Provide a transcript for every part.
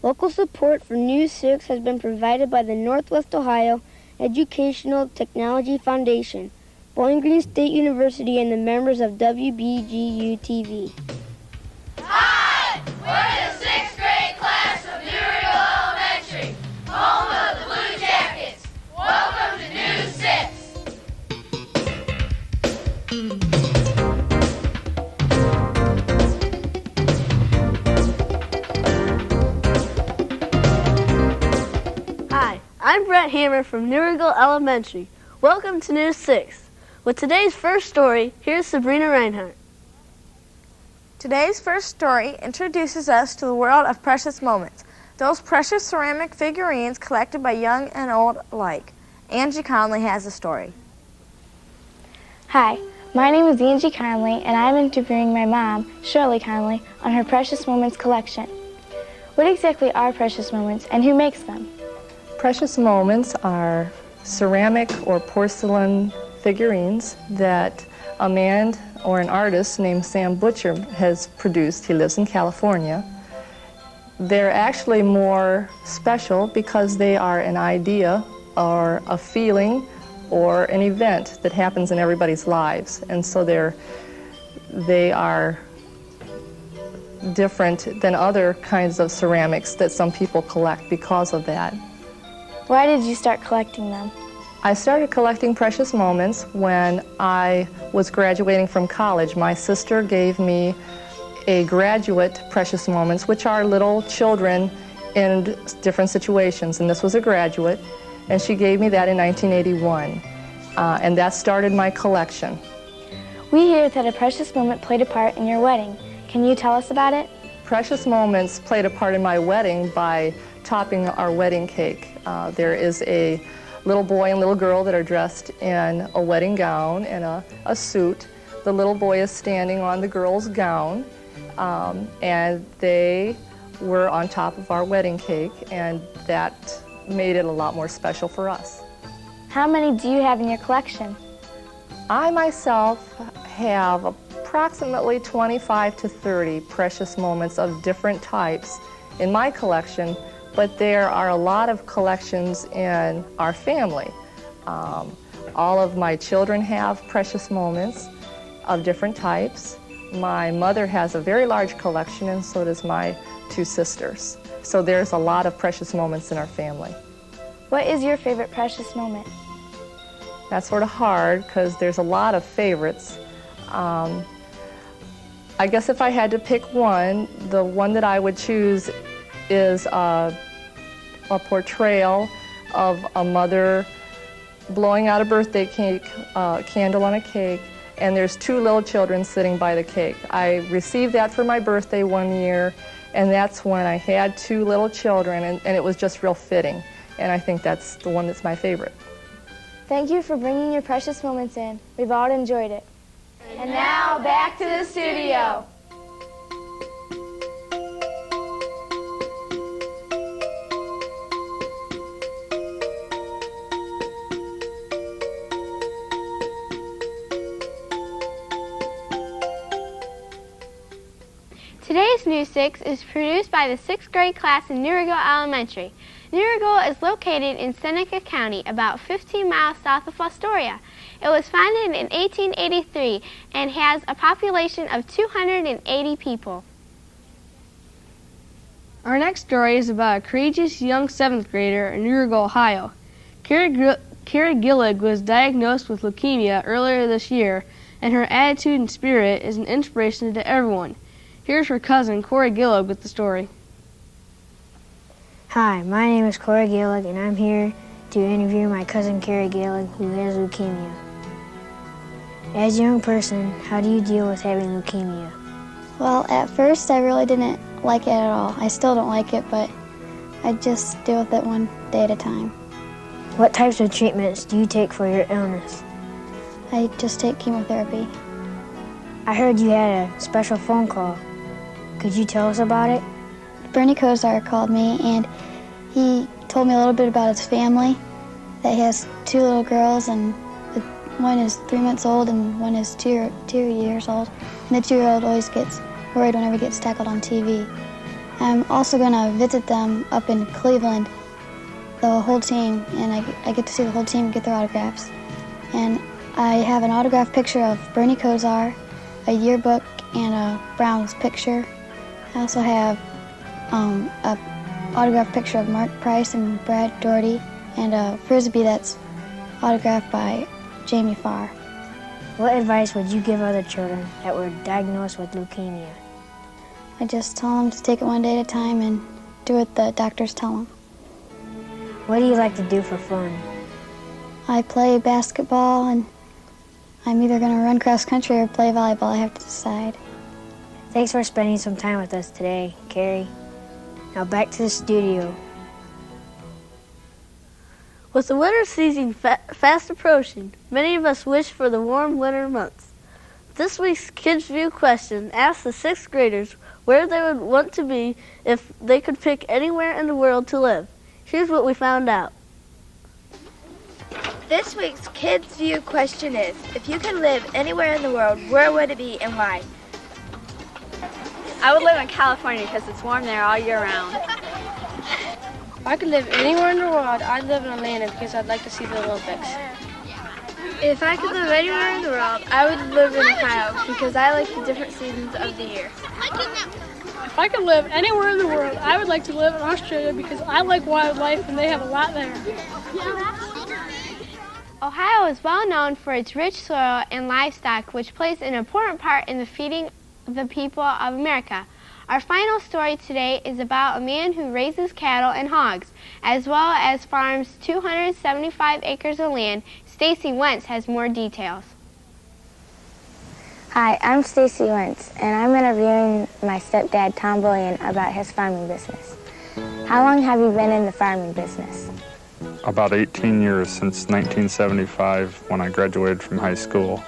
Local support for News 6 has been provided by the Northwest Ohio Educational Technology Foundation, Bowling Green State University, and the members of WBGU-TV. Hi! We're the 6th grade class of Riegal Elementary, home of the Blue Jackets. Welcome to News 6. Hi, I'm Brett Hammer from Riegal Elementary. Welcome to News 6. With today's first story, here's Sabrina Reinhardt. Today's first story introduces us to the world of precious moments, those precious ceramic figurines collected by young and old alike. Angie Conley has the story. Hi, my name is Angie Conley, and I'm interviewing my mom, Shirley Conley, on her Precious Moments collection. What exactly are precious moments, and who makes them? Precious moments are ceramic or porcelain figurines that a man or an artist named Sam Butcher has produced. He lives in California. They're actually more special because they are an idea or a feeling or an event that happens in everybody's lives. And so they are different than other kinds of ceramics that some people collect because of that. Why did you start collecting them? I started collecting precious moments when I was graduating from college. My sister gave me a graduate precious moments, which are little children in different situations, and this was a graduate, and she gave me that in 1981, and that started my collection. We hear that a precious moment played a part in your wedding. Can you tell us about it? Precious moments played a part in my wedding by topping our wedding cake. There is a little boy and little girl that are dressed in a wedding gown and a suit. The little boy is standing on the girl's gown, and they were on top of our wedding cake, and that made it a lot more special for us. How many do you have in your collection? I myself have approximately 25 to 30 precious moments of different types in my collection, but there are a lot of collections in our family. All of my children have precious moments of different types. My mother has a very large collection, and so does my two sisters. So there's a lot of precious moments in our family. What is your favorite precious moment? That's sort of hard because there's a lot of favorites. I guess if I had to pick one, the one that I would choose is a portrayal of a mother blowing out a birthday cake, candle on a cake, and there's two little children sitting by the cake. I received that for my birthday one year, and that's when I had two little children, and it was just real fitting. And I think that's the one that's my favorite. Thank you for bringing your precious moments in. We've all enjoyed it. And now back to the studio. Today's News 6 is produced by the 6th grade class in Riegal Elementary. Riegal is located in Seneca County, about 15 miles south of Astoria. It was founded in 1883 and has a population of 280 people. Our next story is about a courageous young 7th grader in Riegal, Ohio. Carrie Gillig was diagnosed with leukemia earlier this year, and her attitude and spirit is an inspiration to everyone. Here's her cousin, Corey Gillig, with the story. Hi, my name is Corey Gillig, and I'm here to interview my cousin Carrie Gillig, who has leukemia. As a young person, how do you deal with having leukemia? Well, at first I really didn't like it at all. I still don't like it, but I just deal with it one day at a time. What types of treatments do you take for your illness? I just take chemotherapy. I heard you had a special phone call. Could you tell us about it? Bernie Kozar called me, and he told me a little bit about his family, that he has two little girls, and one is 3 months old and one is 2 years old. And the 2-year-old always gets worried whenever he gets tackled on TV. I'm also going to visit them up in Cleveland, the whole team, and I get to see the whole team get their autographs. And I have an autographed picture of Bernie Kosar, a yearbook, and a Browns picture. I also have an autographed picture of Mark Price and Brad Doherty, and a Frisbee that's autographed by Jamie Farr. What advice would you give other children that were diagnosed with leukemia? I just tell them to take it one day at a time and do what the doctors tell them. What do you like to do for fun? I play basketball, and I'm either going to run cross country or play volleyball. I have to decide. Thanks for spending some time with us today, Carrie. Now back to the studio. With the winter season fast approaching, many of us wish for the warm winter months. This week's Kids View question asks the 6th graders where they would want to be if they could pick anywhere in the world to live. Here's what we found out. This week's Kids View question is, if you could live anywhere in the world, where would it be and why? I would live in California because it's warm there all year round. If I could live anywhere in the world, I'd live in Atlanta because I'd like to see the Olympics. If I could live anywhere in the world, I would live in Ohio because I like the different seasons of the year. If I could live anywhere in the world, I would like to live in Australia because I like wildlife and they have a lot there. Ohio is well known for its rich soil and livestock, which plays an important part in the feeding the people of America. Our final story today is about a man who raises cattle and hogs, as well as farms 275 acres of land. Stacy Wentz has more details. Hi, I'm Stacy Wentz, and I'm interviewing my stepdad, Tom Bullion, about his farming business. How long have you been in the farming business? About 18 years, since 1975 when I graduated from high school,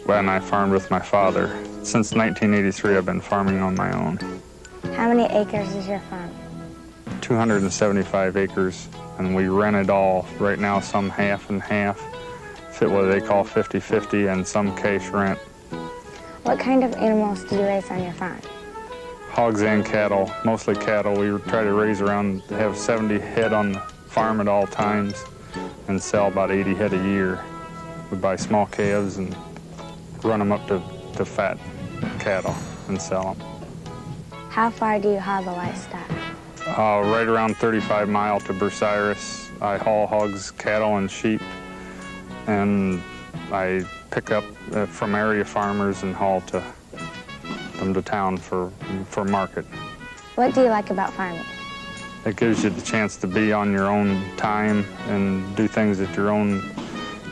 when I farmed with my father. Since 1983, I've been farming on my own. How many acres is your farm? 275 acres, and we rent it all. Right now, some half and half, fit what they call 50-50, and some cash rent. What kind of animals do you raise on your farm? Hogs and cattle, mostly cattle. We try to raise around, have 70 head on the farm at all times and sell about 80 head a year. We buy small calves and run them up to fat cattle and sell them. How far do you haul the livestock? Right around 35 miles to Bucyrus. I haul hogs, cattle, and sheep, and I pick up from area farmers and haul them to town for market. What do you like about farming? It gives you the chance to be on your own time and do things at your own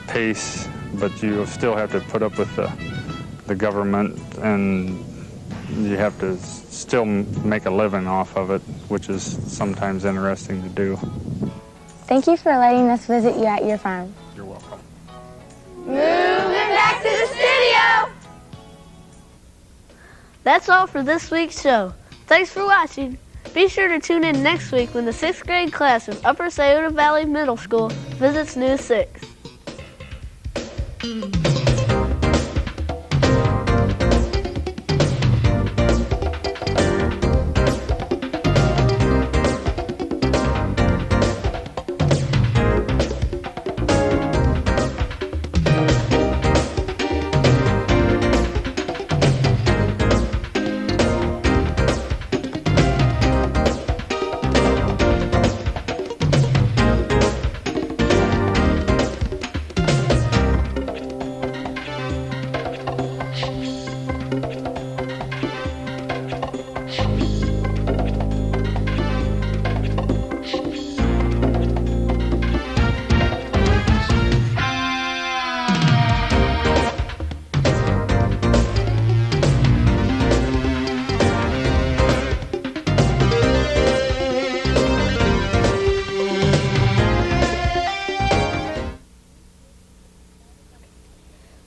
pace, but you still have to put up with the government, and you have to still make a living off of it, which is sometimes interesting to do. Thank you for letting us visit you at your farm. You're welcome. Moving back to the studio! That's all for this week's show. Thanks for watching. Be sure to tune in next week when the 6th grade class of Upper Scioto Valley Middle School visits News 6.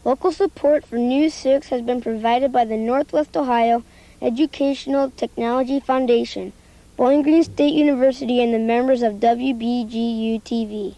Local support for News 6 has been provided by the Northwest Ohio Educational Technology Foundation, Bowling Green State University, and the members of WBGU-TV.